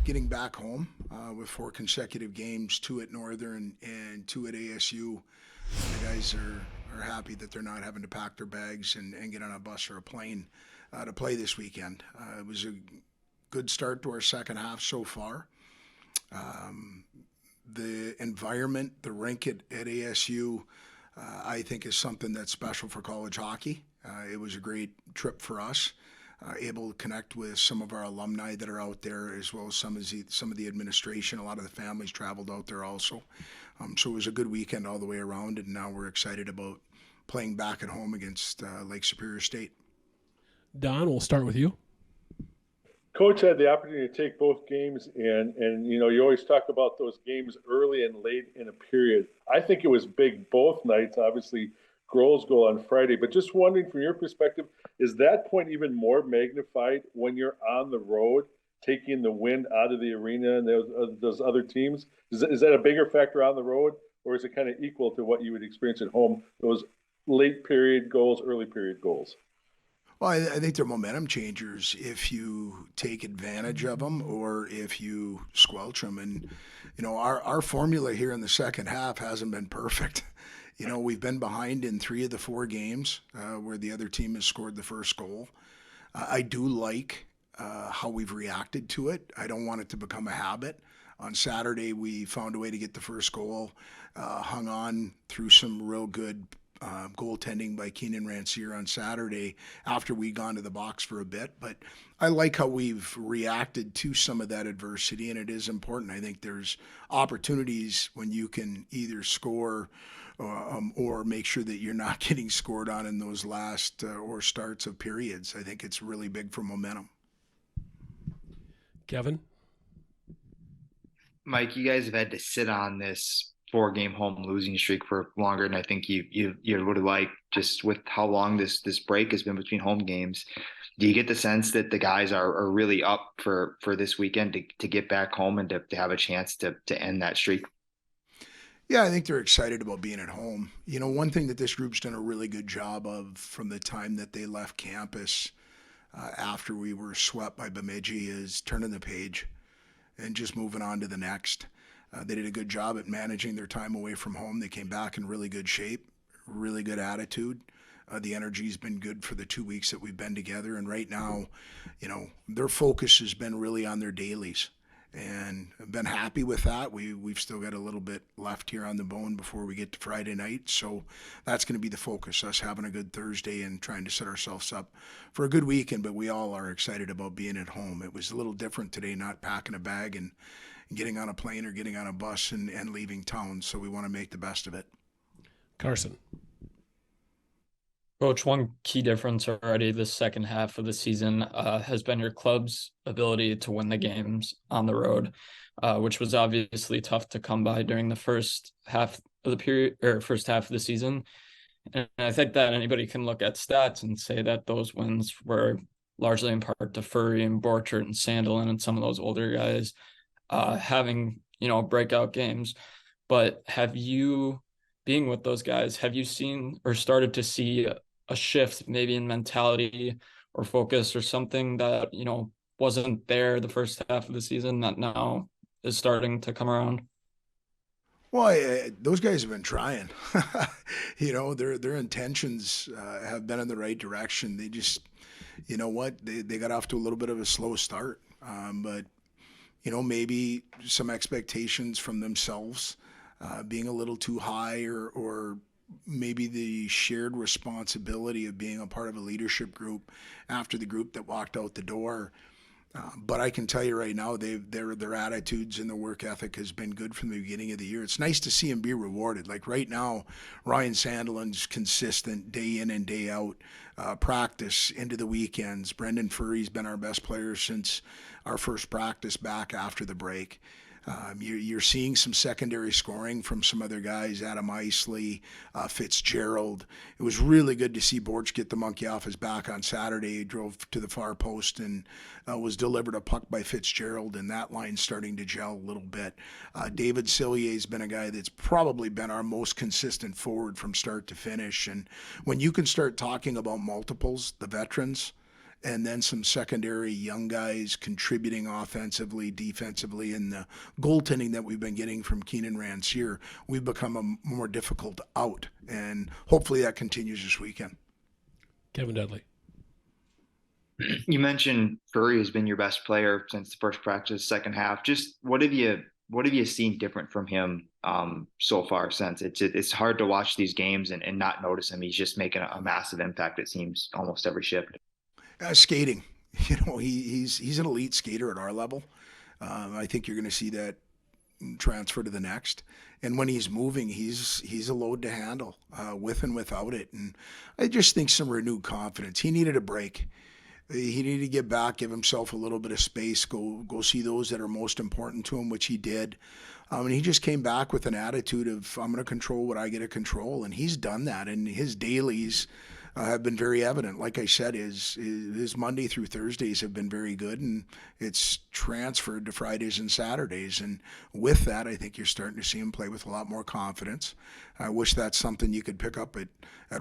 getting back home with 4 consecutive games, 2 at Northern and 2 at ASU. The guys are happy that they're not having to pack their bags and get on a bus or a plane to play this weekend. It was a good start to our second half so far. Um, the environment, the rink at ASU, I think is something that's special for college hockey. It was a great trip for us. Able to connect with some of our alumni that are out there, as well as some of the administration. A lot of the families traveled out there also. So it was a good weekend all the way around, and now we're excited about playing back at home against Lake Superior State. Don, we'll start with you. Coach had the opportunity to take both games, and you always talk about those games early and late in a period. I think it was big both nights. Obviously, Grohl's goal on Friday, but just wondering from your perspective, is that point even more magnified when you're on the road, taking the wind out of the arena and those other teams? Is that a bigger factor on the road, or is it kind of equal to what you would experience at home? Those late period goals, early period goals. Well, I think they're momentum changers if you take advantage of them or if you squelch them. And, our formula here in the second half hasn't been perfect. We've been behind in 3 of the 4 games where the other team has scored the first goal. I do like how we've reacted to it. I don't want it to become a habit. On Saturday, we found a way to get the first goal, hung on through some real good goaltending by Keenan Rancier on Saturday after we'd gone to the box for a bit. But I like how we've reacted to some of that adversity, and it is important. I think there's opportunities when you can either score or make sure that you're not getting scored on in those last or starts of periods. I think it's really big for momentum. Kevin? Mike, you guys have had to sit on this 4 game home losing streak for longer than I think you would like, just with how long this break has been between home games. Do you get the sense that the guys are really up for this weekend to get back home and to have a chance to end that streak? Yeah, I think they're excited about being at home. One thing that this group's done a really good job of from the time that they left campus after we were swept by Bemidji is turning the page and just moving on to the next. They did a good job at managing their time away from home. They came back in really good shape, really good attitude. The energy's been good for the 2 weeks that we've been together. And right now, their focus has been really on their dailies. And I've been happy with that. We've still got a little bit left here on the bone before we get to Friday night. So that's going to be the focus, us having a good Thursday and trying to set ourselves up for a good weekend. But we all are excited about being at home. It was a little different today, not packing a bag and getting on a plane or getting on a bus and leaving town. So we want to make the best of it. Carson? Coach, one key difference already this second half of the season has been your club's ability to win the games on the road, which was obviously tough to come by during the first half of the period or first half of the season. And I think that anybody can look at stats and say that those wins were largely in part to Furry and Borchert and Sandelin and some of those older guys having, breakout games. But being with those guys, have you seen or started to see a shift maybe in mentality or focus or something that, wasn't there the first half of the season that now is starting to come around? Well, those guys have been trying. Their intentions have been in the right direction. They just, they got off to a little bit of a slow start. But maybe some expectations from themselves being a little too high or maybe the shared responsibility of being a part of a leadership group after the group that walked out the door. But I can tell you right now, their attitudes and their work ethic has been good from the beginning of the year. It's nice to see them be rewarded. Like right now, Ryan Sandelin's consistent day in and day out, practice into the weekends. Brendan Furry's been our best player since our first practice back after the break. You're seeing some secondary scoring from some other guys, Adam Isley, Fitzgerald. It was really good to see Borch get the monkey off his back on Saturday. He drove to the far post and was delivered a puck by Fitzgerald, and that line's starting to gel a little bit. David Cillier's been a guy that's probably been our most consistent forward from start to finish. And when you can start talking about multiples, the veterans, and then some secondary young guys contributing offensively, defensively, and the goaltending that we've been getting from Keenan Rancier, we've become a more difficult out. And hopefully that continues this weekend. Kevin Dudley. You mentioned Furry has been your best player since the first practice, second half. Just what have you seen different from him so far since? It's hard to watch these games and not notice him. He's just making a massive impact, it seems, almost every shift. Skating, he's an elite skater at our level. I think you're going to see that transfer to the next. And when he's moving, he's a load to handle with and without it. And I just think some renewed confidence. He needed a break. He needed to get back, give himself a little bit of space, go see those that are most important to him, which he did. And he just came back with an attitude of, I'm going to control what I get to control. And he's done that. And his dailies have been very evident. Like I said, his Monday through Thursdays have been very good, and it's transferred to Fridays and Saturdays. And with that, I think you're starting to see him play with a lot more confidence. I wish that's something you could pick up at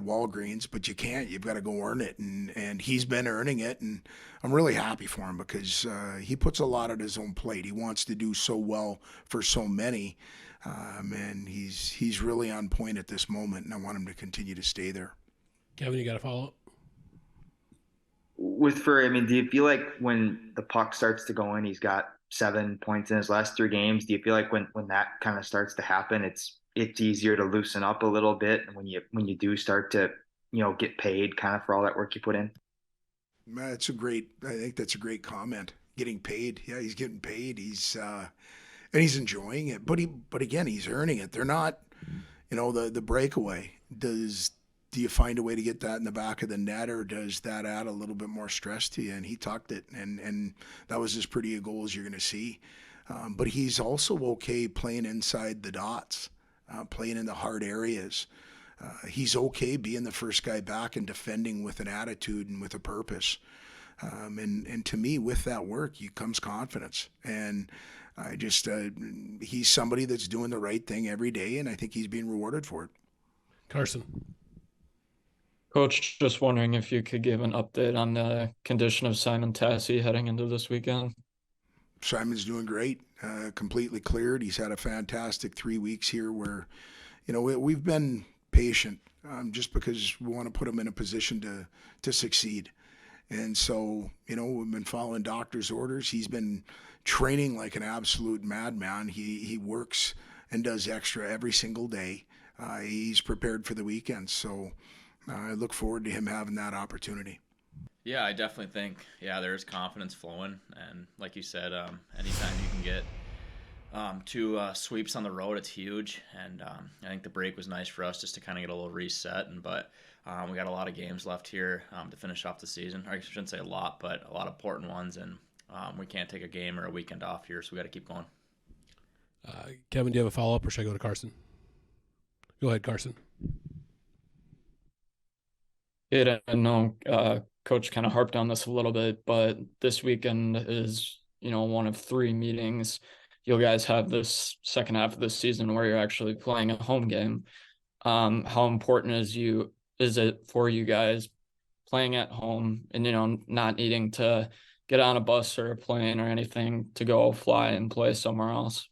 Walgreens, but you can't. You've got to go earn it, and he's been earning it, and I'm really happy for him because he puts a lot on his own plate. He wants to do so well for so many, and he's really on point at this moment, and I want him to continue to stay there. Kevin, you got to follow up? With Furry, I mean, do you feel like when the puck starts to go in, he's got 7 points in his last 3 games. Do you feel like when that kind of starts to happen, it's easier to loosen up a little bit, and when you do start to get paid kind of for all that work you put in? I think that's a great comment. Getting paid, yeah, he's getting paid. And he's enjoying it. But again, he's earning it. They're not, the breakaway. Do you find a way to get that in the back of the net, or does that add a little bit more stress to you? And he tucked it, and that was as pretty a goal as you're going to see. But he's also okay playing inside the dots, playing in the hard areas. He's okay being the first guy back and defending with an attitude and with a purpose. And to me, with that work, comes confidence. And I just, he's somebody that's doing the right thing every day, and I think he's being rewarded for it. Carson. Coach, just wondering if you could give an update on the condition of Simon Tassi heading into this weekend. Simon's doing great, completely cleared. He's had a fantastic 3 weeks here where, we've been patient just because we want to put him in a position to succeed. And so, we've been following doctor's orders. He's been training like an absolute madman. He works and does extra every single day. He's prepared for the weekend. So I look forward to him having that opportunity. Yeah, I definitely think, there's confidence flowing. And like you said, anytime you can get 2 sweeps on the road, it's huge. And I think the break was nice for us just to kind of get a little reset. But we got a lot of games left here to finish off the season. I shouldn't say a lot, but a lot of important ones. And we can't take a game or a weekend off here, so we got to keep going. Kevin, do you have a follow-up, or should I go to Carson? Go ahead, Carson. Yeah, no, Coach kind of harped on this a little bit, but this weekend is, one of 3 meetings you guys have this second half of the season where you're actually playing a home game. How important is it for you guys playing at home and, not needing to get on a bus or a plane or anything to go fly and play somewhere else?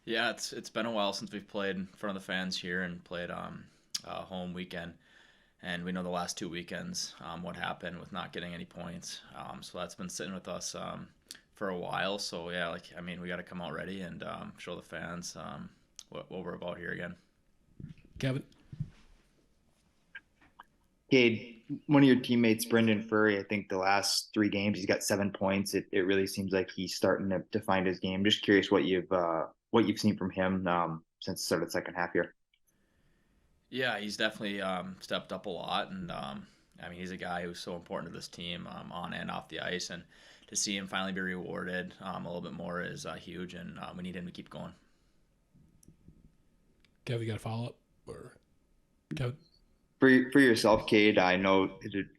Yeah, it's been a while since we've played in front of the fans here and played a home weekend. And we know the last 2 weekends, what happened with not getting any points. So that's been sitting with us for a while. So, yeah, we got to come out ready and show the fans what we're about here again. Kevin? Cade, one of your teammates, Brendan Furry, I think the last 3 games, he's got 7 points. It really seems like he's starting to find his game. Just curious what you've seen from him since the start of the second half here. Yeah, he's definitely stepped up a lot, and he's a guy who's so important to this team on and off the ice, and to see him finally be rewarded a little bit more is huge, and we need him to keep going. Kevin, you got a follow-up? Or Kevin? For yourself, Cade, I know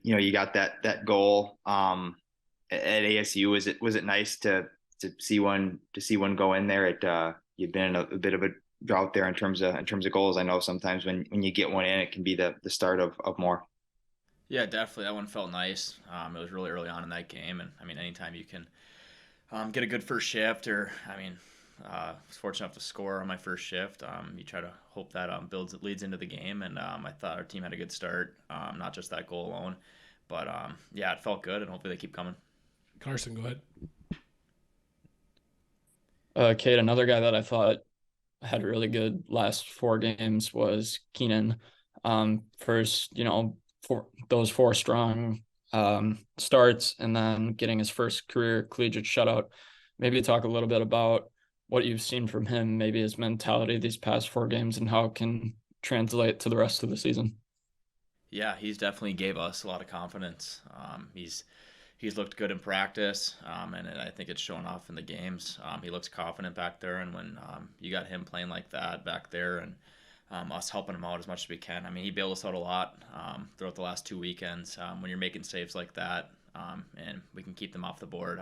you got that goal at ASU. Was it nice to see one go in there? You've been in a bit of a drought there in terms of goals. I know sometimes when you get one in, it can be the start of more. Yeah, definitely. That one felt nice. It was really early on in that game, and I mean, anytime you can get a good first shift, or I mean, I was fortunate enough to score on my first shift. You try to hope that leads into the game, and I thought our team had a good start. Not just that goal alone, but yeah, it felt good, and hopefully they keep coming. Carson, go ahead. Kate, another guy that I thought had really good last 4 games was Keenan. First, for those 4 strong starts, and then getting his first career collegiate shutout. Maybe talk a little bit about what you've seen from him, maybe his mentality these past 4 games, and how it can translate to the rest of the season. Yeah, he's definitely gave us a lot of confidence. He's looked good in practice, and I think it's shown off in the games. He looks confident back there, and when you got him playing like that back there, and us helping him out as much as we can. I mean, he bailed us out a lot throughout the last 2 weekends. When you're making saves like that, and we can keep them off the board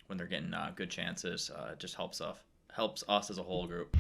when they're getting good chances, it just helps us as a whole group.